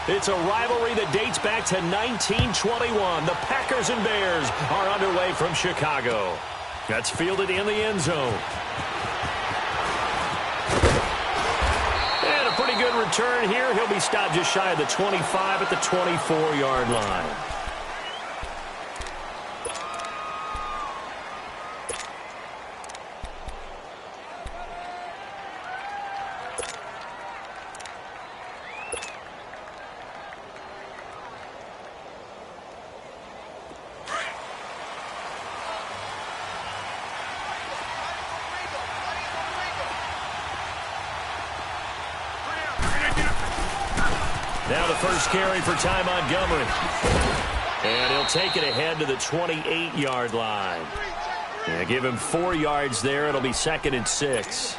It's a rivalry that dates back to 1921. The Packers and Bears are underway from Chicago. That's fielded in the end zone. And a pretty good return here. He'll be stopped just shy of the 25 at the 24-yard line. Now the first carry for Ty Montgomery. And he'll take it ahead to the 28-yard line. Yeah, give him 4 yards there. It'll be 2nd and 6.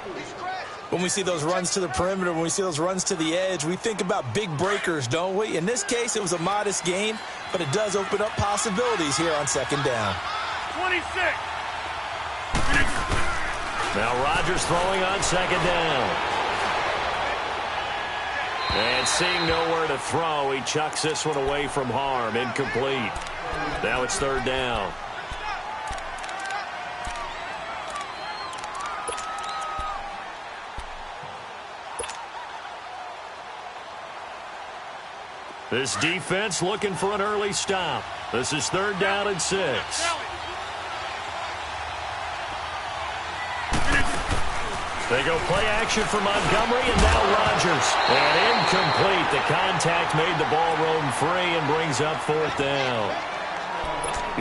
When we see those runs to the perimeter, when we see those runs to the edge, we think about big breakers, don't we? In this case, it was a modest gain, but it does open up possibilities here on 2nd down. 26. Now Rodgers throwing on 2nd down. And seeing nowhere to throw, he chucks this one away from harm. Incomplete. Now it's 3rd down. This defense looking for an early stop. This is 3rd down and 6. They go play action for Montgomery, and now Rodgers. And incomplete. The contact made the ball roam free and brings up 4th down.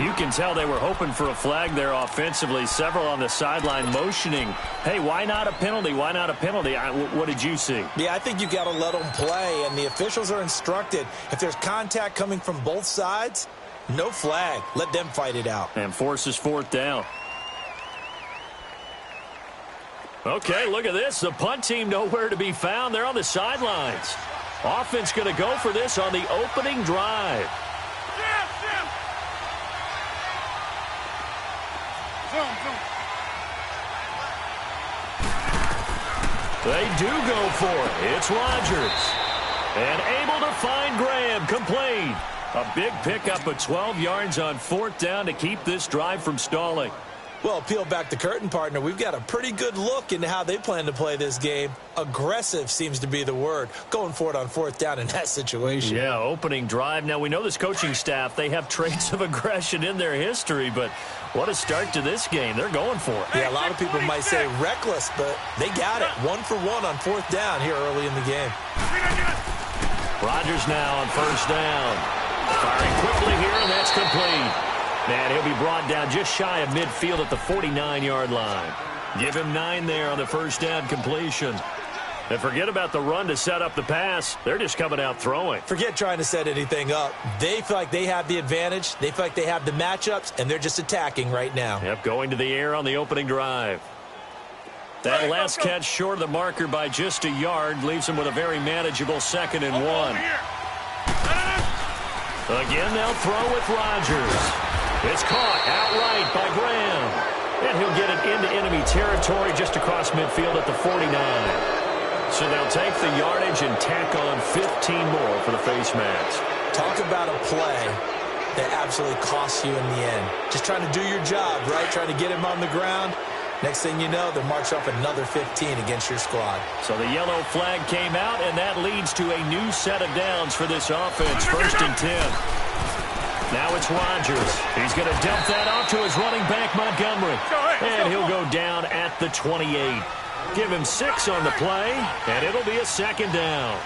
You can tell they were hoping for a flag there offensively. Several on the sideline motioning, hey, why not a penalty? Why not a penalty? What did you see? Yeah, I think you got to let them play, and the officials are instructed. If there's contact coming from both sides, no flag. Let them fight it out. And forces 4th down. Okay, look at this. The punt team nowhere to be found. They're on the sidelines. Offense going to go for this on the opening drive. They do go for it. It's Rodgers. And able to find Graham. Complete. A big pickup of 12 yards on 4th down to keep this drive from stalling. Well, peel back the curtain, partner. We've got a pretty good look into how they plan to play this game. Aggressive seems to be the word. Going for it on 4th down in that situation. Yeah, opening drive. Now, we know this coaching staff, they have traits of aggression in their history, but what a start to this game. They're going for it. Yeah, a lot of people might say reckless, but they got it. 1 for 1 on 4th down here early in the game. Rodgers now on 1st down. Firing quickly here, and that's complete. And he'll be brought down just shy of midfield at the 49-yard line. Give him 9 there on the 1st down completion. And forget about the run to set up the pass. They're just coming out throwing. Forget trying to set anything up. They feel like they have the advantage. They feel like they have the matchups, and they're just attacking right now. Yep, going to the air on the opening drive. That last catch short of the marker by just a yard leaves him with a very manageable 2nd and 1. Again, they'll throw with Rodgers. It's caught outright by Graham. And he'll get it into enemy territory just across midfield at the 49. So they'll take the yardage and tack on 15 more for the face mask. Talk about a play that absolutely costs you in the end. Just trying to do your job, right? Trying to get him on the ground. Next thing you know, they'll march off another 15 against your squad. So the yellow flag came out, and that leads to a new set of downs for this offense. 1st and 10. Now it's Rodgers. He's going to dump that off to his running back, Montgomery. And he'll go down at the 28. Give him 6 on the play, and it'll be a 2nd down.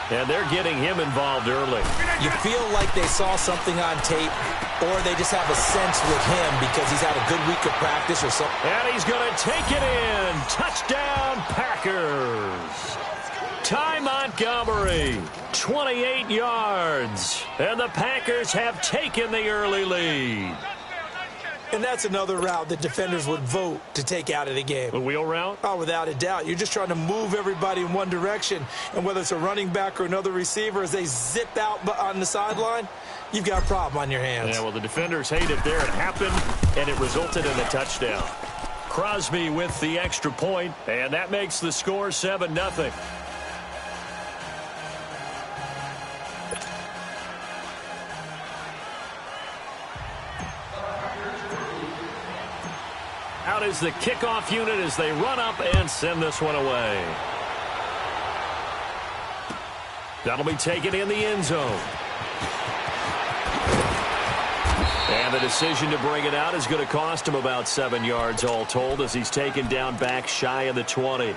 And they're getting him involved early. You feel like they saw something on tape, or they just have a sense with him because he's had a good week of practice or something. And he's going to take it in. Touchdown, Packers. Ty Montgomery, 28 yards. And the Packers have taken the early lead. And that's another route that defenders would vote to take out of the game. The wheel route? Oh, without a doubt. You're just trying to move everybody in one direction. And whether it's a running back or another receiver, as they zip out on the sideline, you've got a problem on your hands. Yeah, well, the defenders hate it there. It happened, and it resulted in a touchdown. Crosby with the extra point, and that makes the score 7-0. out as the kickoff unit as they run up and send this one away. That'll be taken in the end zone. And the decision to bring it out is going to cost him about 7 yards all told as he's taken down back shy of the 20.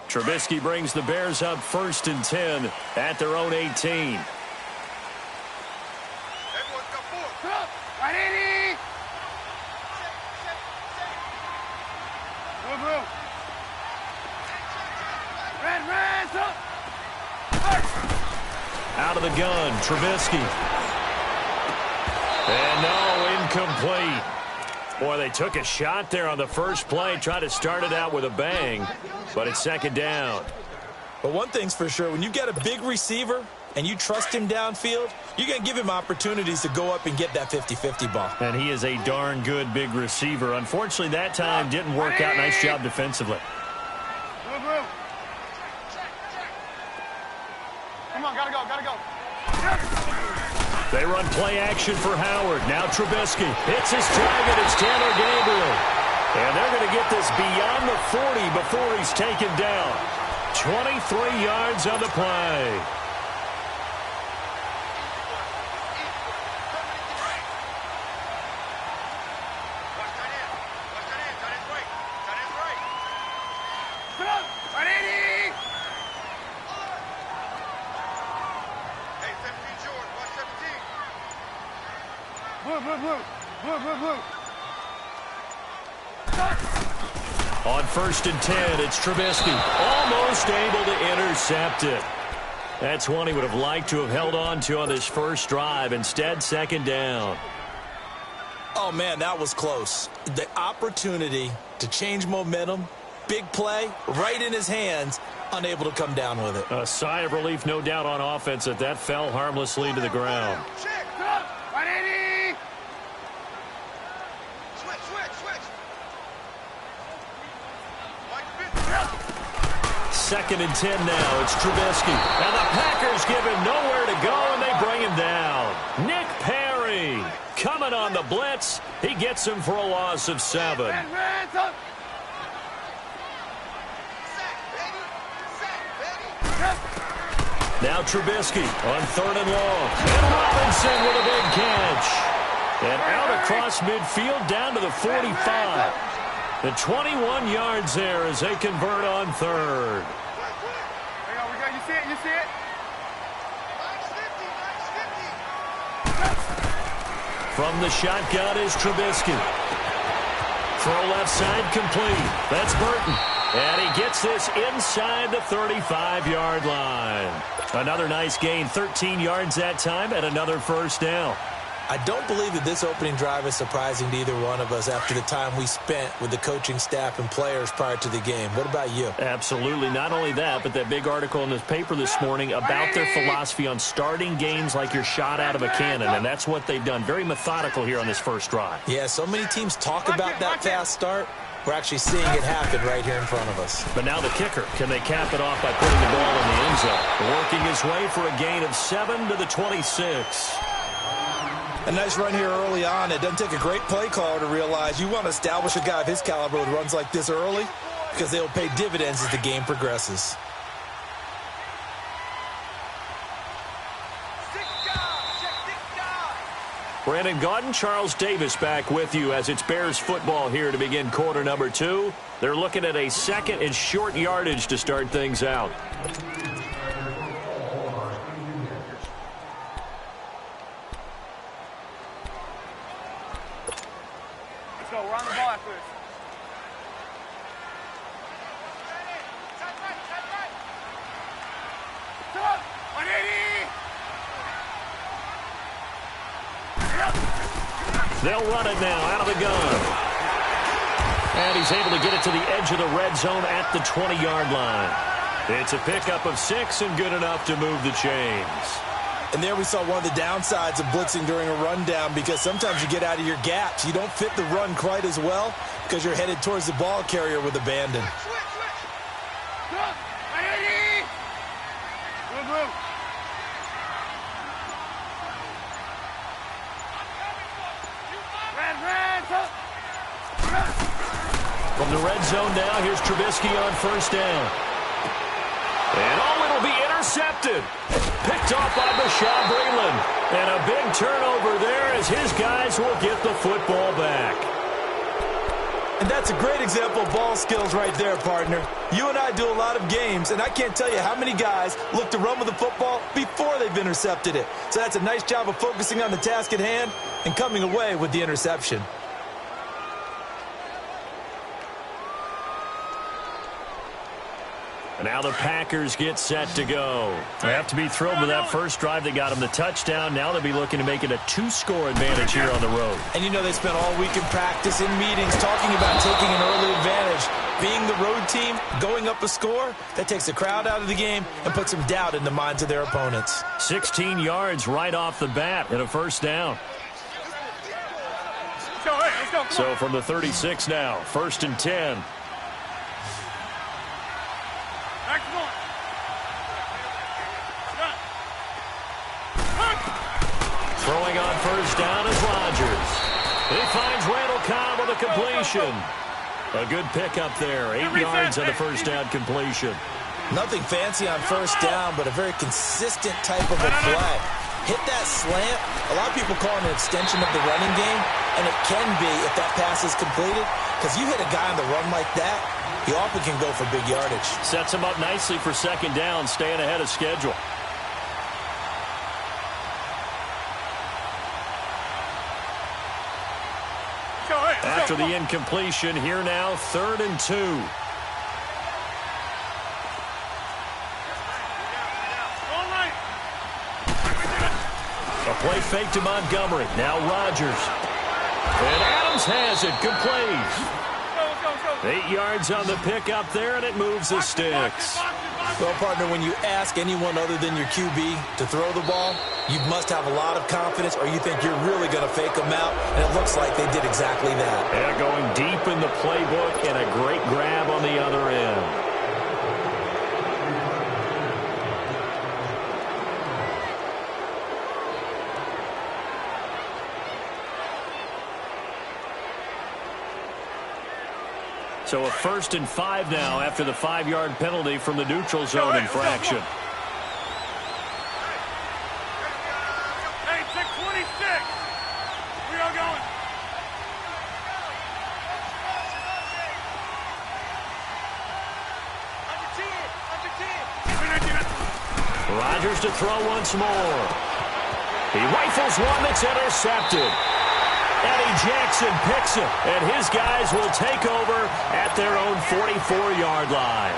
Trubisky brings the Bears up 1st and 10 at their own 18. Out of the gun, Trubisky. And no, incomplete. Boy, they took a shot there on the first play, tried to start it out with a bang, but it's 2nd down. But one thing's for sure, when you got a big receiver and you trust him downfield, you're going to give him opportunities to go up and get that 50-50 ball. And he is a darn good big receiver. Unfortunately, that time didn't work out. Nice job defensively. Come on, gotta go. They run play action for Howard. Now Trubisky hits his target. It's Taylor Gabriel. And they're going to get this beyond the 40 before he's taken down. 23 yards on the play. On 1st and 10, it's Trubisky. Almost able to intercept it. That's one he would have liked to have held on to on this first drive. Instead, 2nd down. Oh, man, that was close. The opportunity to change momentum, big play, right in his hands, unable to come down with it. A sigh of relief, no doubt, on offense that that fell harmlessly to the ground. Second and 10 now. It's Trubisky. And the Packers give him nowhere to go, and they bring him down. Nick Perry coming on the blitz. He gets him for a loss of 7. Now Trubisky on 3rd and long. And Robinson with a big catch. And out across midfield down to the 45. The 21 yards there as they convert on 3rd. You see it? From the shotgun is Trubisky. Throw left side complete. That's Burton. And he gets this inside the 35-yard line. Another nice gain, 13 yards that time, and another 1st down. I don't believe that this opening drive is surprising to either one of us after the time we spent with the coaching staff and players prior to the game. What about you? Absolutely. Not only that, but that big article in the paper this morning about their philosophy on starting games like you're shot out of a cannon, and that's what they've done. Very methodical here on this first drive. Yeah, so many teams talk about that fast start. We're actually seeing it happen right here in front of us. But now the kicker. Can they cap it off by putting the ball in the end zone? Working his way for a gain of 7 to the 26. A nice run here early on. It doesn't take a great play caller to realize you want to establish a guy of his caliber with runs like this early because they'll pay dividends as the game progresses. Brandon Gaudin, Charles Davis back with you as it's Bears football here to begin quarter number 2. They're looking at a 2nd and short yardage to start things out. Let's go. We're on the ball after this. Come on. 180. They'll run it now out of the gun. And he's able to get it to the edge of the red zone at the 20-yard line. It's a pickup of 6 and good enough to move the chains. And there we saw one of the downsides of blitzing during a rundown because sometimes you get out of your gaps. You don't fit the run quite as well because you're headed towards the ball carrier with abandon. Move. From the red zone now, here's Trubisky on first down. And it'll be intercepted. Picked off by Bashaud Breeland. And a big turnover there as his guys will get the football back. And that's a great example of ball skills right there, partner. You and I do a lot of games, and I can't tell you how many guys look to run with the football before they've intercepted it. So that's a nice job of focusing on the task at hand and coming away with the interception. And now the Packers get set to go. They have to be thrilled with that first drive that got them the touchdown. Now they'll be looking to make it a 2-score advantage here on the road. And you know they spent all week in practice, in meetings, talking about taking an early advantage. Being the road team, going up a score, that takes the crowd out of the game and puts some doubt in the minds of their opponents. 16 yards right off the bat and a first down. Let's go. So from the 36 now, 1st and 10. Throwing on first down is Rodgers. He finds Randall Cobb with a completion. A good pickup there. 8 yards on the first down completion. Nothing fancy on first down, but a very consistent type of a play. Hit that slant. A lot of people call it an extension of the running game, and it can be if that pass is completed, because you hit a guy on the run like that, he often can go for big yardage. Sets him up nicely for second down, staying ahead of schedule. After the incompletion, here now, 3rd and 2. A play fake to Montgomery. Now Rodgers. And Adams has it, complete. 8 yards on the pickup there, and it moves the sticks. Well, partner, when you ask anyone other than your QB to throw the ball, you must have a lot of confidence, or you think you're really going to fake them out, and it looks like they did exactly that. Yeah, going deep in the playbook, and a great grab on the other end. So a 1st and 5 now after the 5-yard penalty from the neutral zone infraction. Hey, 626. We are going. Rodgers to throw once more. He rifles one that's intercepted. Eddie Jackson picks it, and his guys will take over at their own 44-yard line.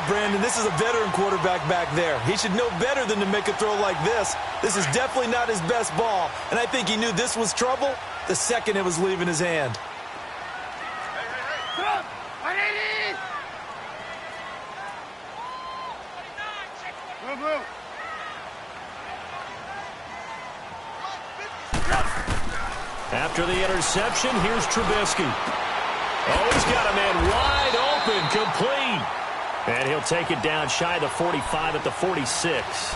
Brandon, this is a veteran quarterback back there. He should know better than to make a throw like this. This is definitely not his best ball, and I think he knew this was trouble the second it was leaving his hand. Move. After the interception, here's Trubisky. Oh, he's got a man wide open, complete. And he'll take it down shy of the 45 at the 46.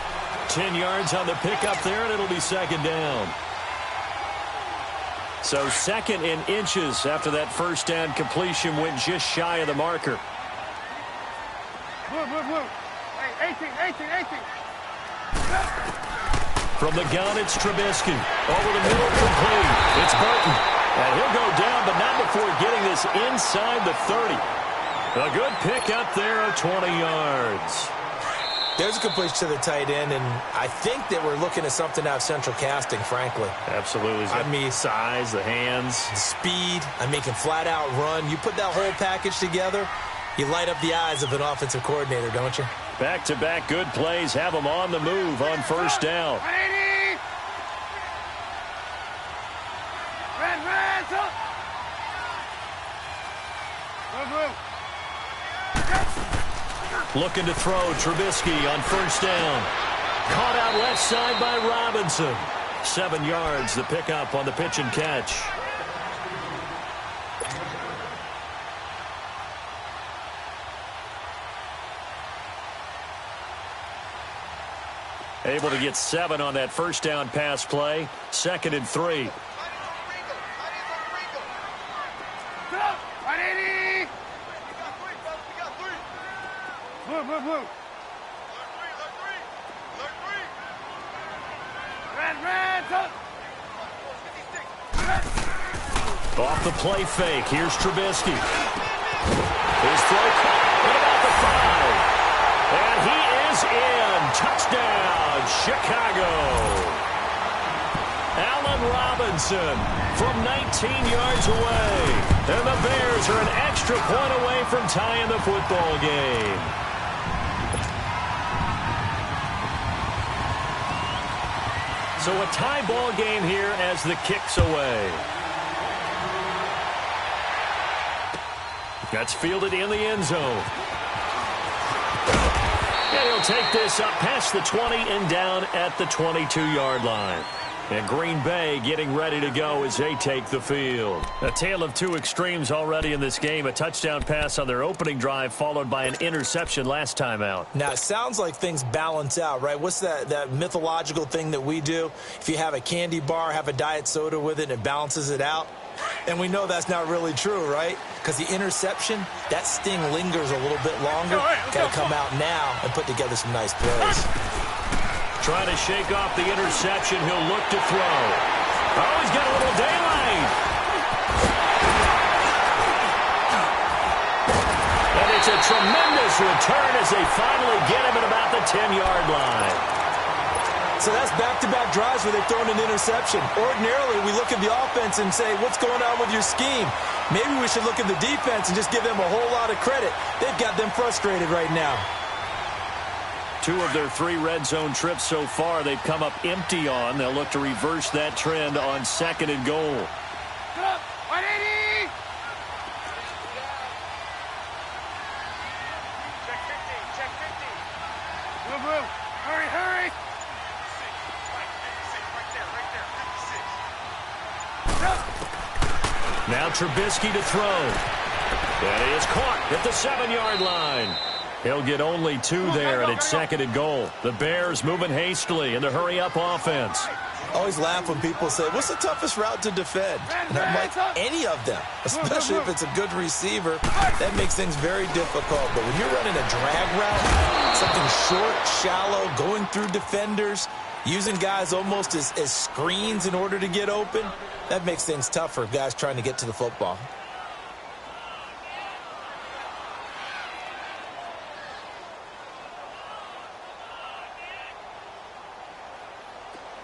10 yards on the pickup there, and it'll be second down. So 2nd and inches after that first down completion went just shy of the marker. Move. Hey, 18. From the gun, it's Trubisky. Over the middle, complete. It's Burton. And he'll go down, but not before getting this inside the 30. A good pick up there of 20 yards. There's a completion to the tight end, and I think that we're looking at something out of central casting, frankly. Absolutely. I mean, size, the hands. Speed. I mean, can flat out run. You put that whole package together, you light up the eyes of an offensive coordinator, don't you? Back-to-back good plays have them on the move on first down. 180. Red, up. Move. Looking to throw, Trubisky on first down. Caught out left side by Robinson. 7 yards, the pickup on the pitch and catch. Able to get 7 on that first down pass play. 2nd and 3. Blue. Red, up. Off the play fake. Here's Trubisky. His throw caught at about the 5. And he is in. Touchdown, Chicago. Allen Robinson from 19 yards away. And the Bears are an extra point away from tying the football game. So a tie ball game here as the kick's away. That's fielded in the end zone. And he'll take this up past the 20 and down at the 22-yard line. And Green Bay getting ready to go as they take the field. A tale of two extremes already in this game. A touchdown pass on their opening drive followed by an interception last time out. Now, it sounds like things balance out, right? What's that mythological thing that we do? If you have a candy bar, have a diet soda with it, and it balances it out. And we know that's not really true, right? Because the interception, that sting lingers a little bit longer. Got to come out now and put together some nice plays. Trying to shake off the interception. He'll look to throw. Oh, he's got a little daylight. And it's a tremendous return as they finally get him at about the 10-yard line. So that's back-to-back drives where they've thrown an interception. Ordinarily, we look at the offense and say, what's going on with your scheme? Maybe we should look at the defense and just give them a whole lot of credit. They've got them frustrated right now. 2 of their 3 red zone trips so far they've come up empty on. They'll look to reverse that trend on 2nd and goal. Get up. 180. Check 50. Blue. Hurry. Now Trubisky to throw. And he is caught at the 7-yard line. He'll get only 2 there, and it's 2nd and goal. The Bears moving hastily in the hurry-up offense. I always laugh when people say, what's the toughest route to defend? And I'm like, any of them, especially if it's a good receiver. That makes things very difficult. But when you're running a drag route, something short, shallow, going through defenders, using guys almost as screens in order to get open, that makes things tough for guys trying to get to the football.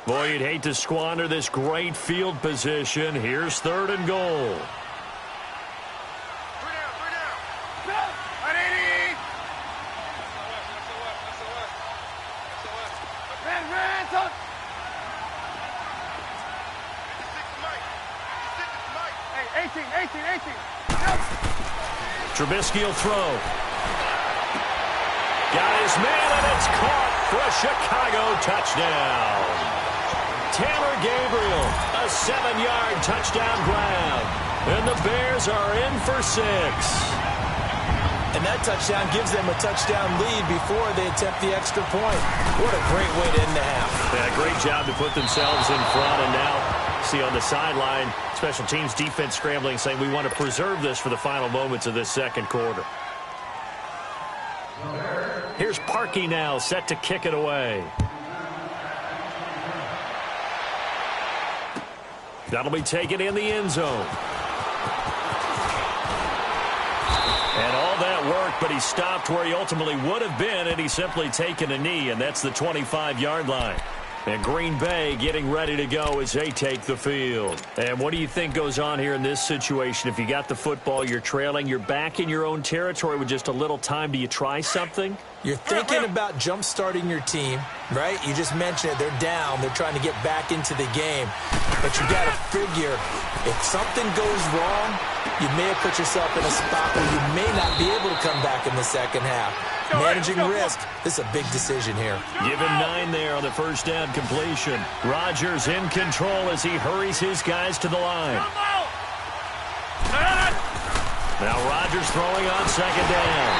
Boy, you'd hate to squander this great field position. Here's 3rd and goal. 180. Red, up. Hey, 18. Trubisky will throw. Got his man, and it's caught for a Chicago touchdown. Tanner Gabriel, a 7-yard touchdown grab. And the Bears are in for 6. And that touchdown gives them a touchdown lead before they attempt the extra point. What a great way to end the half. Yeah, great job to put themselves in front. And now, see on the sideline, special teams defense scrambling, saying we want to preserve this for the final moments of this 2nd quarter. Here's Parkey now, set to kick it away. That'll be taken in the end zone. And all that worked, but he stopped where he ultimately would have been, and he's simply taken a knee, and that's the 25-yard line. And Green Bay getting ready to go as they take the field. And what do you think goes on here in this situation? If you got the football, you're trailing, you're back in your own territory with just a little time. Do you try something? You're thinking about jump-starting your team, right? You just mentioned it. They're down. They're trying to get back into the game. But you got to figure, if something goes wrong, you may have put yourself in a spot where you may not be able to come back in the second half. Managing risk, this is a big decision here. Given 9 there on the first down completion. Rodgers in control as he hurries his guys to the line. Now Rodgers throwing on 2nd down.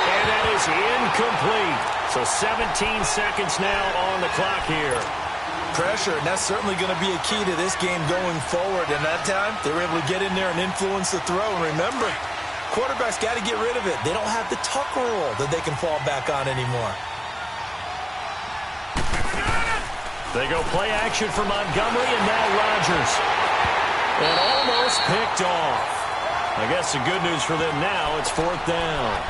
And that is incomplete. So 17 seconds now on the clock here. Pressure, and that's certainly going to be a key to this game going forward. And that time, they were able to get in there and influence the throw. And remember, Quarterback's got to get rid of it. They don't have the tuck rule that they can fall back on anymore. They go play action for Montgomery, and now Rodgers. And almost picked off. I guess the good news for them now, it's 4th down.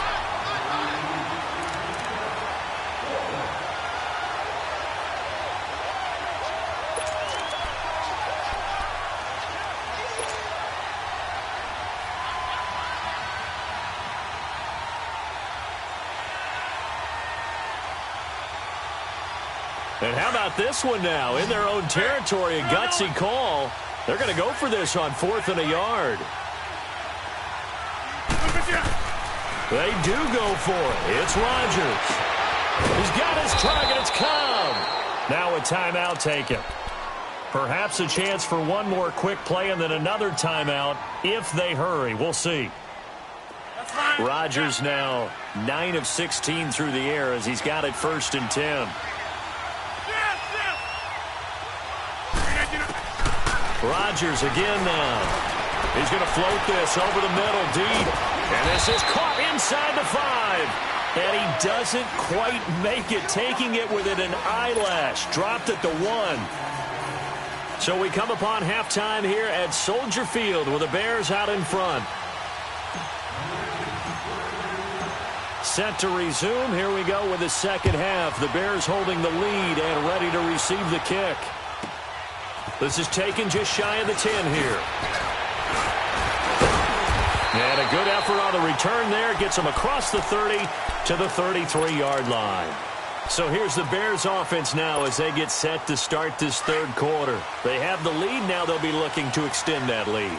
And how about this one now? In their own territory, a gutsy call. They're going to go for this on 4th and a yard. They do go for it. It's Rodgers. He's got his target. It's Cobb. Now a timeout taken. Perhaps a chance for one more quick play and then another timeout if they hurry. We'll see. Rodgers now 9 of 16 through the air as he's got it 1st and 10. Rodgers again now. He's going to float this over the middle deep. And this is caught inside the 5. And he doesn't quite make it, taking it within an eyelash. Dropped at the 1. So we come upon halftime here at Soldier Field with the Bears out in front. Set to resume. Here we go with the second half. The Bears holding the lead and ready to receive the kick. This is taken just shy of the 10 here. And a good effort on the return there. Gets them across the 30 to the 33-yard line. So here's the Bears offense now as they get set to start this third quarter. They have the lead. Now they'll be looking to extend that lead.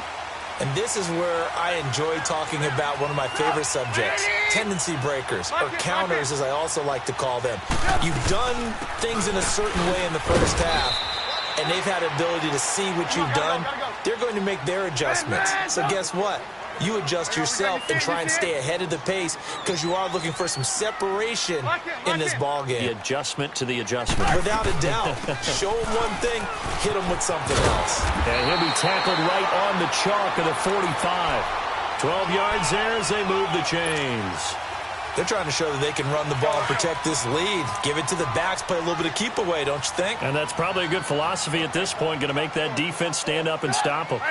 And this is where I enjoy talking about one of my favorite subjects, tendency breakers, or counters as I also like to call them. You've done things in a certain way in the first half, and they've had the ability to see what you've done. They're going to make their adjustments. So guess what? You adjust yourself and try and stay ahead of the pace because you are looking for some separation in this ball game. The adjustment to the adjustment. Without a doubt. Show him one thing, hit him with something else. And he'll be tackled right on the chalk of the 45. 12 yards there as they move the chains. They're trying to show that they can run the ball and protect this lead. Give it to the backs, play a little bit of keep away, don't you think? And that's probably a good philosophy at this point, going to make that defense stand up and stop them.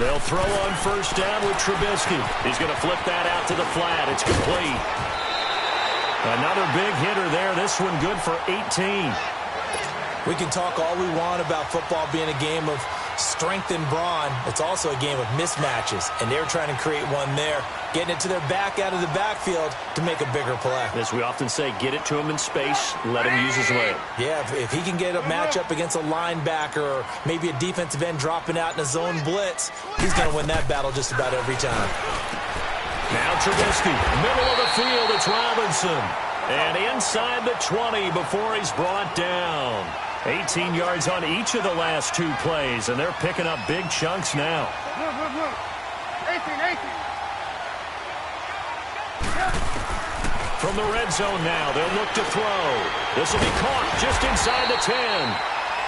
They'll throw on first down with Trubisky. He's going to flip that out to the flat. It's complete. Another big hitter there. This one good for 18. We can talk all we want about football being a game of strength and brawn. It's also a game of mismatches, and they're trying to create one there, getting it to their back out of the backfield to make a bigger play. As we often say, get it to him in space, let him use his leg. Yeah, if he can get a matchup against a linebacker or maybe a defensive end dropping out in a zone blitz, he's going to win that battle just about every time. Now Trubisky, middle of the field, it's Robinson. And inside the 20 before he's brought down. 18 yards on each of the last two plays, and they're picking up big chunks now. 18. From the red zone now, they'll look to throw. This will be caught just inside the 10.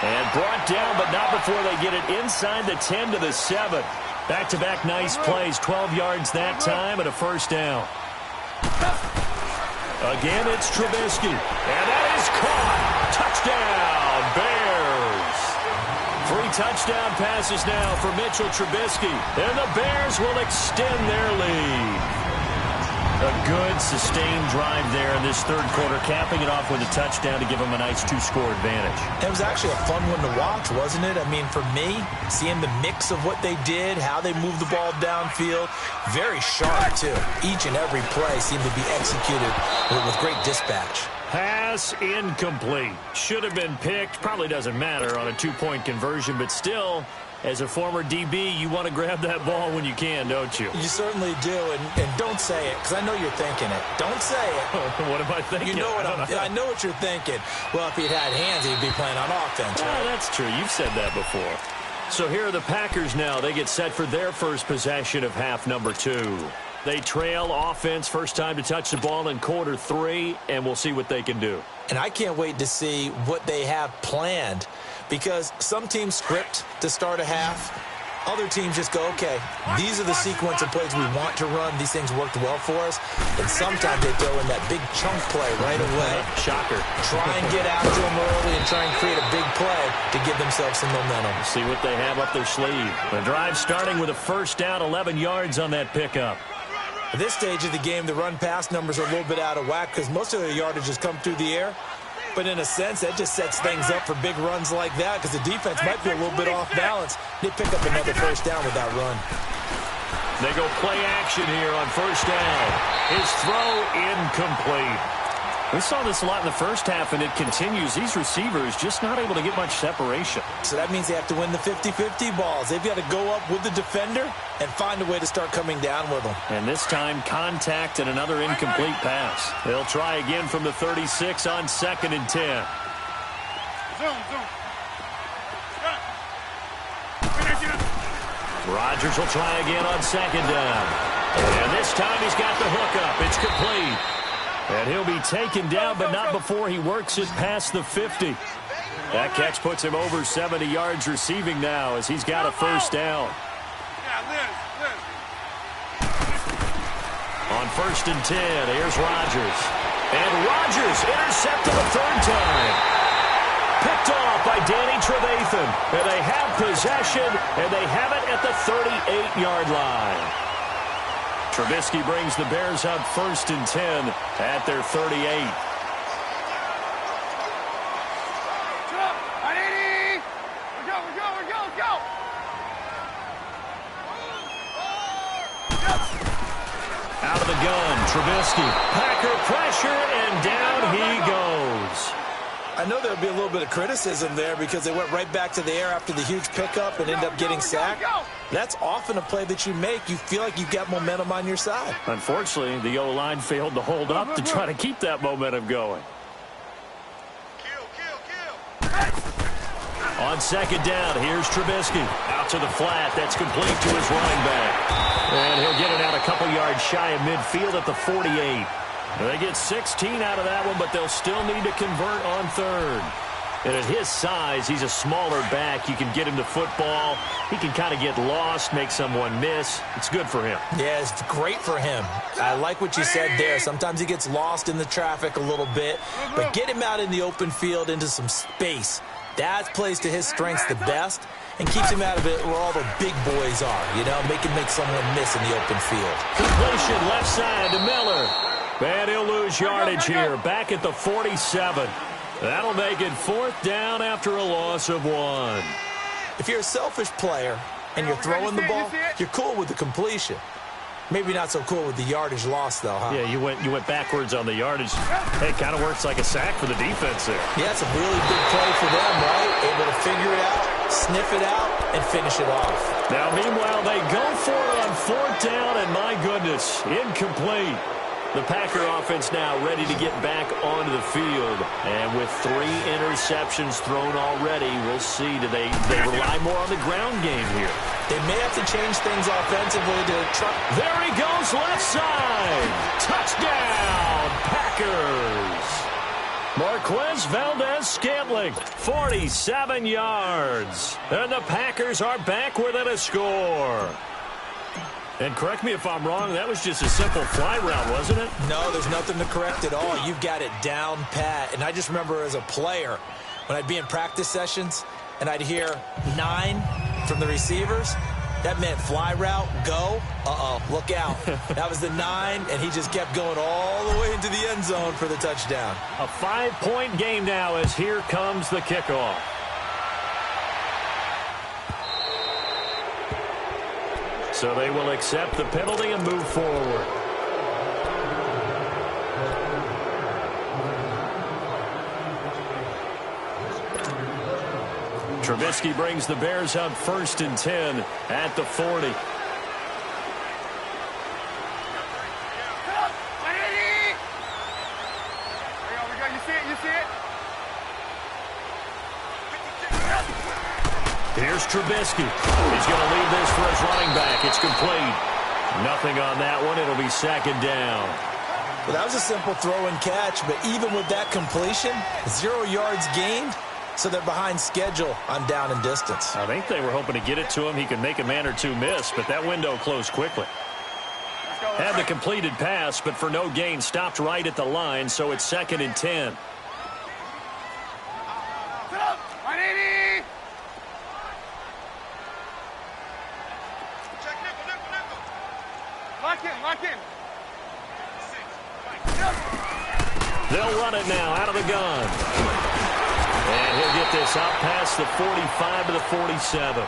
And brought down, but not before they get it inside the 10 to the 7. Back-to-back nice plays, 12 yards that time, and a first down. Again, it's Trubisky. And that is caught. Touchdown, Bears. 3 touchdown passes now for Mitchell Trubisky. And the Bears will extend their lead. A good, sustained drive there in this third quarter, capping it off with a touchdown to give them a nice 2-score advantage. It was actually a fun one to watch, wasn't it? I mean, for me, seeing the mix of what they did, how they moved the ball downfield, very sharp, too. Each and every play seemed to be executed with great dispatch. Pass incomplete. Should have been picked. Probably doesn't matter on a 2-point conversion, but still, as a former DB, you want to grab that ball when you can, don't you? You certainly do, and don't say it, because I know you're thinking it. Don't say it. What am I thinking? You know what I know what you're thinking. Well, if he'd had hands, he'd be playing on offense, right? That's true. You've said that before. So here are the Packers now. They get set for their first possession of half number 2. They trail offense, first time to touch the ball in quarter 3, and we'll see what they can do. And I can't wait to see what they have planned, because some teams script to start a half. Other teams just go, okay, these are the sequence of plays we want to run. These things worked well for us. And sometimes they throw in that big chunk play right away. Shocker. Try and get after them early and try and create a big play to give themselves some momentum. See what they have up their sleeve. The drive starting with a first down, 11 yards on that pickup. At this stage of the game, the run-pass numbers are a little bit out of whack because most of their yardage has come through the air. But in a sense, that just sets things up for big runs like that because the defense might be a little bit off balance. They pick up another first down with that run. They go play action here on first down. His throw incomplete. We saw this a lot in the first half, and it continues. These receivers just not able to get much separation. So that means they have to win the 50-50 balls. They've got to go up with the defender and find a way to start coming down with them. And this time, contact and another incomplete pass. They'll try again from the 36 on 2nd and 10. Zoom. Rodgers will try again on 2nd down. And this time he's got the hook up. It's complete. And he'll be taken down, but not before he works it past the 50. That catch puts him over 70 yards receiving now as he's got a first down. On 1st and 10, here's Rodgers. And Rodgers intercepted a 3rd time. Picked off by Danny Trevathan. And they have possession, and they have it at the 38-yard line. Trubisky brings the Bears up 1st and 10 at their 38. Out of the gun, Trubisky. Packer pressure, and down he goes. I know there'll be a little bit of criticism there because they went right back to the air after the huge pickup and end up getting sacked. That's often a play that you make. You feel like you've got momentum on your side. Unfortunately, the O-line failed to hold up to try to keep that momentum going. On 2nd down, here's Trubisky. Out to the flat. That's complete to his running back. And he'll get it out a couple yards shy of midfield at the 48. They get 16 out of that one, but they'll still need to convert on 3rd. And at his size, he's a smaller back. You can get him to football. He can kind of get lost, make someone miss. It's good for him. Yeah, it's great for him. I like what you said there. Sometimes he gets lost in the traffic a little bit, but get him out in the open field into some space. That plays to his strengths the best and keeps him out of it where all the big boys are, you know, make someone miss in the open field. Completion left side to Miller. And he'll lose yardage here, back at the 47. That'll make it 4th down after a loss of 1. If you're a selfish player and you're throwing the ball, you're cool with the completion. Maybe not so cool with the yardage loss, though, huh? Yeah, you went backwards on the yardage. Hey, it kind of works like a sack for the defense there. Yeah, it's a really big play for them, right? Able to figure it out, sniff it out, and finish it off. Now, meanwhile, they go for it on 4th down, and my goodness, incomplete. The Packer offense now ready to get back onto the field. And with 3 interceptions thrown already, we'll see. Do they rely more on the ground game here? They may have to change things offensively to try. There he goes, left side. Touchdown, Packers. Marquez Valdez-Scantling, 47 yards. And the Packers are back within a score. And correct me if I'm wrong, that was just a simple fly route, wasn't it? No, there's nothing to correct at all. You've got it down pat. And I just remember as a player, when I'd be in practice sessions and I'd hear 9 from the receivers, that meant fly route, go, look out. That was the 9, and he just kept going all the way into the end zone for the touchdown. A 5-point game now as here comes the kickoff. So they will accept the penalty and move forward. Trubisky brings the Bears up 1st and 10 at the 40. Here's Trubisky. He's going to leave this for his running back. It's complete. Nothing on that one. It'll be second down. Well, that was a simple throw and catch, but even with that completion, 0 yards gained, so they're behind schedule on down and distance. I think they were hoping to get it to him. He could make a man or two miss, but that window closed quickly. Had the completed pass, but for no gain, stopped right at the line, so it's second and 10. 180! Lock in. They'll run it now out of the gun. And he'll get this out past the 45 to the 47.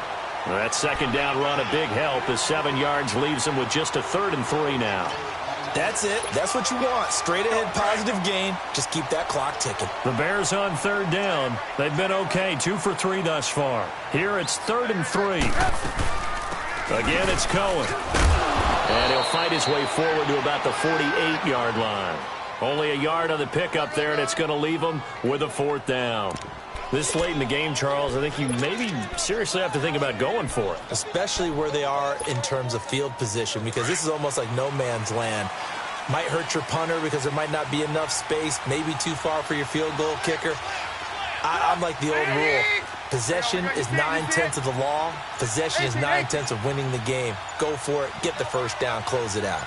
That second down run, a big help as 7 yards leaves him with just a 3rd and 3 now. That's it. That's what you want. Straight ahead positive gain. Just keep that clock ticking. The Bears on 3rd down. They've been okay, 2 for 3 thus far. Here it's 3rd and 3. Again, it's Cohen. And he'll fight his way forward to about the 48-yard line. Only a yard on the pickup there, and it's going to leave him with a 4th down. This late in the game, Charles, I think you maybe seriously have to think about going for it. Especially where they are in terms of field position, because this is almost like no man's land. Might hurt your punter because there might not be enough space, maybe too far for your field goal kicker. I'm like the old rule. Possession is 9/10 of the law. Possession is 9/10 of winning the game. Go for it. Get the first down. Close it out.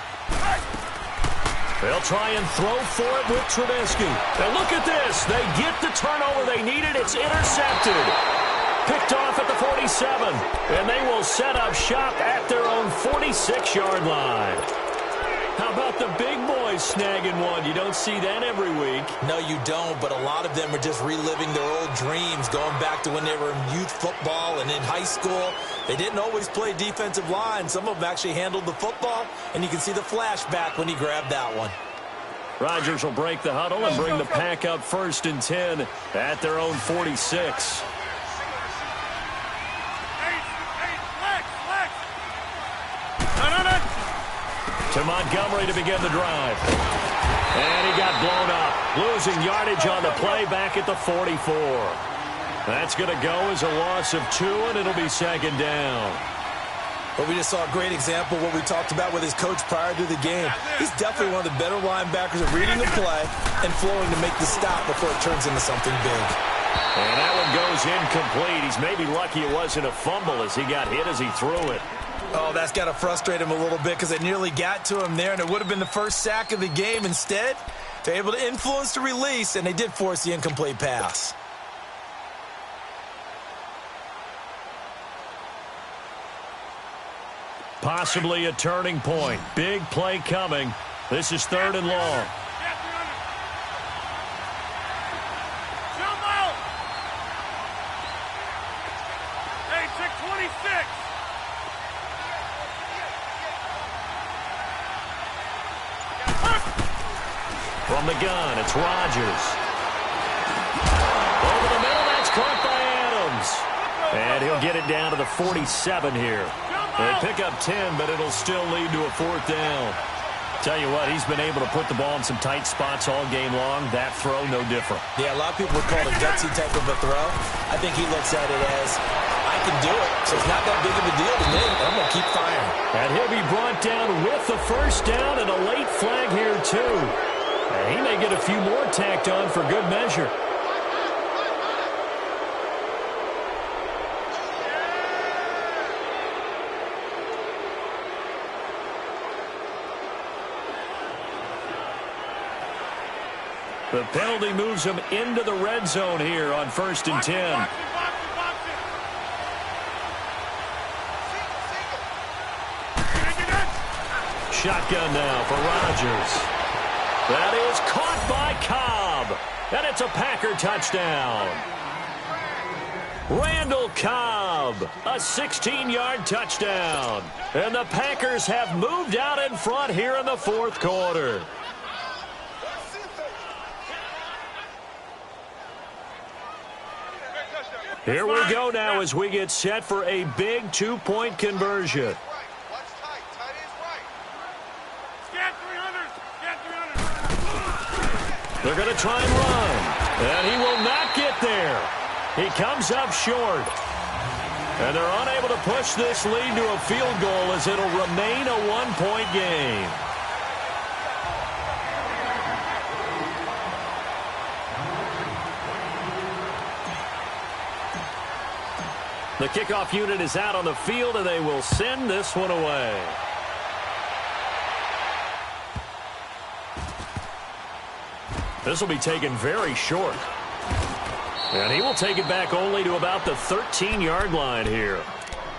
They'll try and throw for it with Trubisky. And look at this. They get the turnover they needed. It's intercepted. Picked off at the 47. And they will set up shop at their own 46-yard line. How about the big boys snagging one? You don't see that every week. No, you don't, but a lot of them are just reliving their old dreams, going back to when they were in youth football and in high school. They didn't always play defensive line. Some of them actually handled the football, and you can see the flashback when he grabbed that one. Rodgers will break the huddle and bring the pack up 1st and 10 at their own 46. To Montgomery to begin the drive. And he got blown up. Losing yardage on the play back at the 44. That's going to go as a loss of 2, and it'll be second down. But we just saw a great example of what we talked about with his coach prior to the game. He's definitely one of the better linebackers at reading the play and flowing to make the stop before it turns into something big. And that one goes incomplete. He's maybe lucky it wasn't a fumble as he got hit as he threw it. Oh, that's got to frustrate him a little bit because they nearly got to him there, and it would have been the first sack of the game. Instead, they're able to influence the release, and they did force the incomplete pass. Possibly a turning point. Big play coming. This is 3rd and long. Hey, 626. From the gun, it's Rodgers. Over the middle, that's caught by Adams. And he'll get it down to the 47 here. They pick up 10, but it'll still lead to a 4th down. Tell you what, he's been able to put the ball in some tight spots all game long. That throw, no different. Yeah, a lot of people would call it a gutsy type of a throw. I think he looks at it as, I can do it, so it's not that big of a deal to me. I'm going to keep firing. And he'll be brought down with the first down and a late flag here, too. And he may get a few more tacked on for good measure. The penalty moves him into the red zone here on 1st and 10. Shotgun now for Rodgers. That is caught by Cobb. And it's a Packer touchdown. Randall Cobb, a 16-yard touchdown. And the Packers have moved out in front here in the 4th quarter. Here we go now as we get set for a big 2-point conversion. They're going to try and run. And he will not get there. He comes up short. And they're unable to push this lead to a field goal as it'll remain a one-point game. The kickoff unit is out on the field, and they will send this one away. This will be taken very short. And he will take it back only to about the 13-yard line here.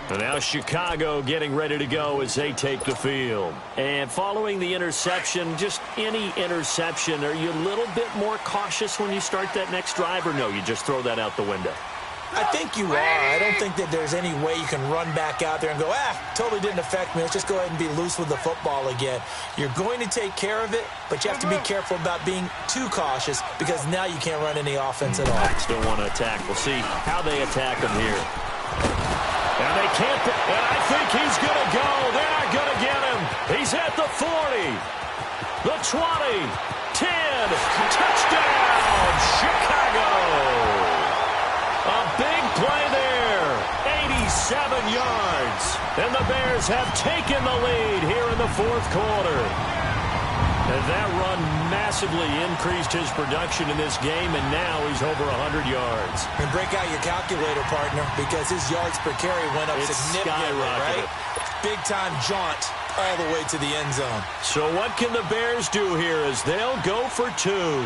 And now Chicago getting ready to go as they take the field. And following the interception, just any interception, are you a little bit more cautious when you start that next drive, or no, you just throw that out the window? I think you are. I don't think that there's any way you can run back out there and go, totally didn't affect me. Let's just go ahead and be loose with the football again. You're going to take care of it, but you have to be careful about being too cautious because now you can't run any offense at all. Still want to attack. We'll see how they attack him here. And they can't, and I think he's going to go. They're not going to get him. He's at the 40, the 20, 10, touchdown, Chicago. A big play there, 87 yards. And the Bears have taken the lead here in the fourth quarter. And that run massively increased his production in this game, and now he's over 100 yards. And break out your calculator, partner, because his yards per carry went up significantly, right? Big-time jaunt all the way to the end zone. So what can the Bears do here as they'll go for two?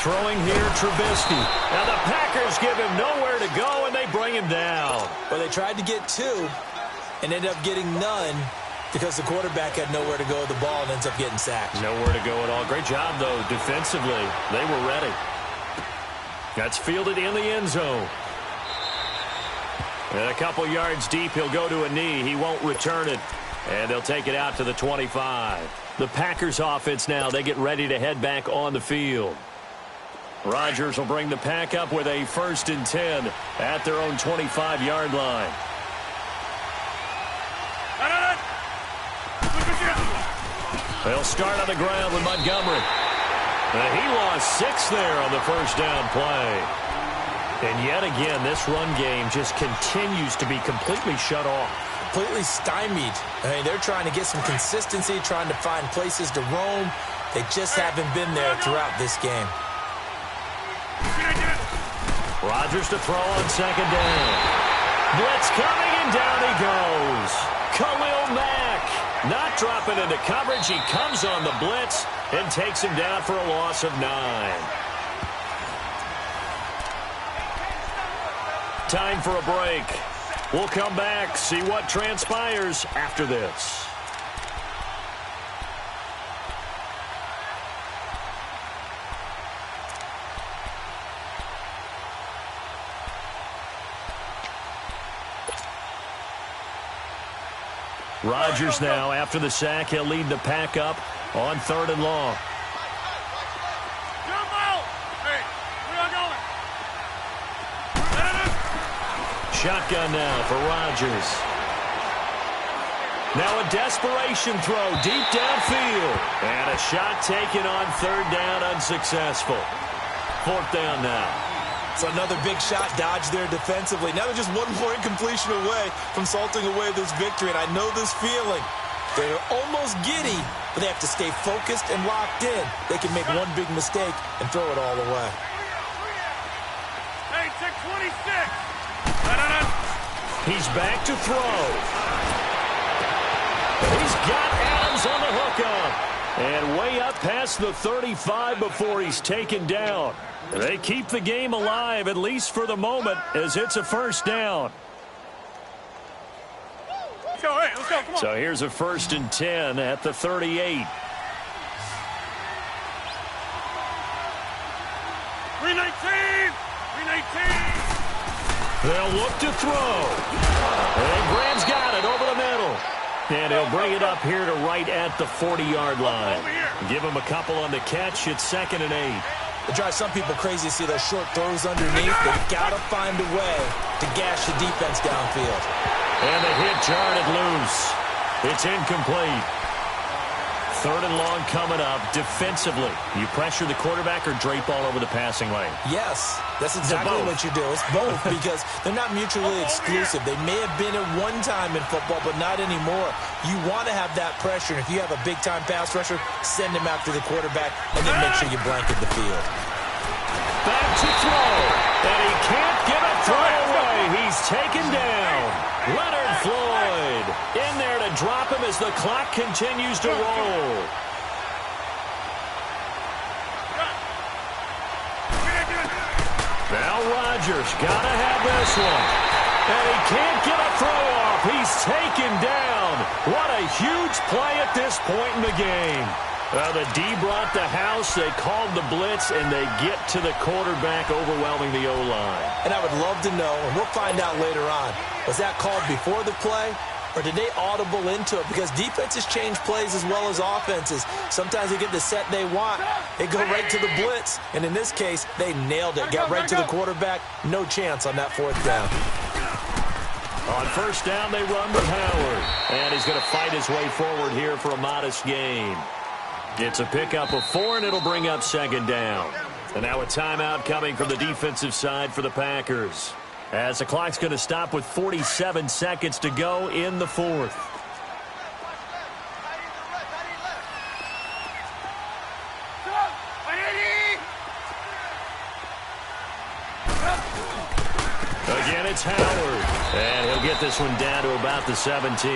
Throwing here, Trubisky. Now the Packers give him nowhere to go, and they bring him down. Well, they tried to get two and ended up getting none because the quarterback had nowhere to go with the ball and ends up getting sacked. Nowhere to go at all. Great job, though, defensively. They were ready. That's fielded in the end zone. And a couple yards deep, he'll go to a knee. He won't return it. And they'll take it out to the 25. The Packers offense now, they get ready to head back on the field. Rodgers will bring the pack up with a 1st and 10 at their own 25-yard line. They'll start on the ground with Montgomery. And he lost 6 there on the first down play. And yet again, this run game just continues to be completely shut off. Completely stymied. I mean, they're trying to get some consistency, trying to find places to roam. They just haven't been there throughout this game. Rodgers to throw on 2nd down. Blitz coming, and down he goes. Khalil Mack not dropping into coverage. He comes on the blitz and takes him down for a loss of 9. Time for a break. We'll come back, see what transpires after this. Rodgers now, after the sack, he'll lead the pack up on 3rd and long. Shotgun now for Rodgers. Now a desperation throw deep downfield. And a shot taken on 3rd down, unsuccessful. 4th down now. It's another big shot dodged there defensively. Now they're just one more incompletion away from salting away this victory, and I know this feeling. They're almost giddy, but they have to stay focused and locked in. They can make one big mistake and throw it all away. Hey, check 26. He's back to throw. He's got Adams on the hookup. And way up past the 35 before he's taken down. They keep the game alive, at least for the moment, as it's a 1st down. Let's go, hey, let's go, come on. So here's a 1st and 10 at the 38. 319! 319! They'll look to throw. And Graham's got it over the middle. And he'll bring it up here to right at the 40-yard line. Give him a couple on the catch. It's 2nd and 8. It drives some people crazy to see those short throws underneath. They've got to find a way to gash the defense downfield. And the hit jarred it loose. It's incomplete. 3rd and long coming up. Defensively, you pressure the quarterback or drape all over the passing lane? Yes, that's exactly what you do. It's both because they're not mutually exclusive. They may have been at one time in football, but not anymore. You want to have that pressure. And if you have a big-time pass rusher, send him after the quarterback, and then make sure you blanket the field. Back to throw, and he can't get a throw away. He's taken down. Leonard Floyd in there to drop him as the clock continues to roll. Now Rodgers got to have this one. And he can't get a throw off. He's taken down. What a huge play at this point in the game. The D brought the house, they called the blitz, and they get to the quarterback, overwhelming the O-line. And I would love to know, and we'll find out later on, was that called before the play, or did they audible into it? Because defenses change plays as well as offenses. Sometimes they get the set they want. They go right to the blitz, and in this case, they nailed it. Got right to the quarterback. No chance on that 4th down. On 1st down, they run with Howard. And he's going to fight his way forward here for a modest gain. It's a pickup of 4, and it'll bring up 2nd down. And now a timeout coming from the defensive side for the Packers, as the clock's going to stop with 47 seconds to go in the 4th. Again, it's Howard, and he'll get this one down to about the 17.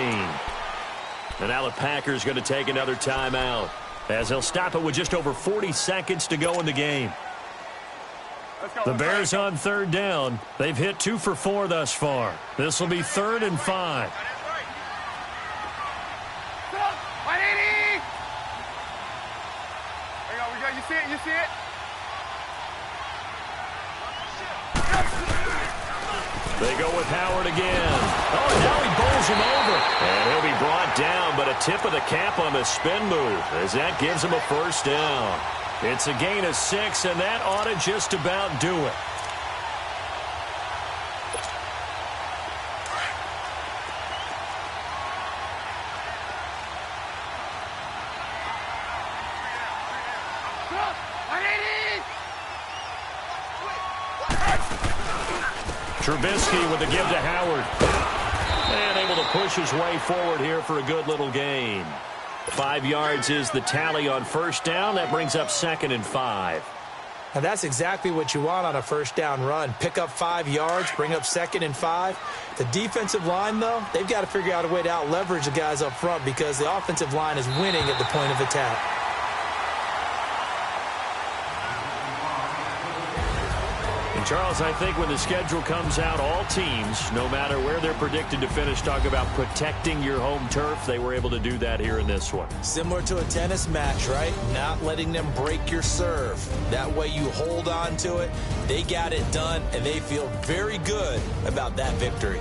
And now the Packers going to take another timeout, as they'll stop it with just over 40 seconds to go in the game. The Bears on 3rd down. They've hit 2 for 4 thus far. This will be 3rd and 5. You see it? You see it? They go with Howard again. Oh, and now he bowls him over. And he'll be brought down, but a tip of the cap on the spin move, as that gives him a 1st down. It's a gain of 6, and that ought to just about do it. Trubisky with the give to Howard. And able to push his way forward here for a good little gain. 5 yards is the tally on 1st down. That brings up 2nd and 5. And that's exactly what you want on a 1st down run. Pick up 5 yards, bring up 2nd and 5. The defensive line, though, they've got to figure out a way to out-leverage the guys up front because the offensive line is winning at the point of attack. And Charles, I think when the schedule comes out, all teams, no matter where they're predicted to finish, talk about protecting your home turf. They were able to do that here in this one. Similar to a tennis match, right? Not letting them break your serve. That way you hold on to it. They got it done, and they feel very good about that victory.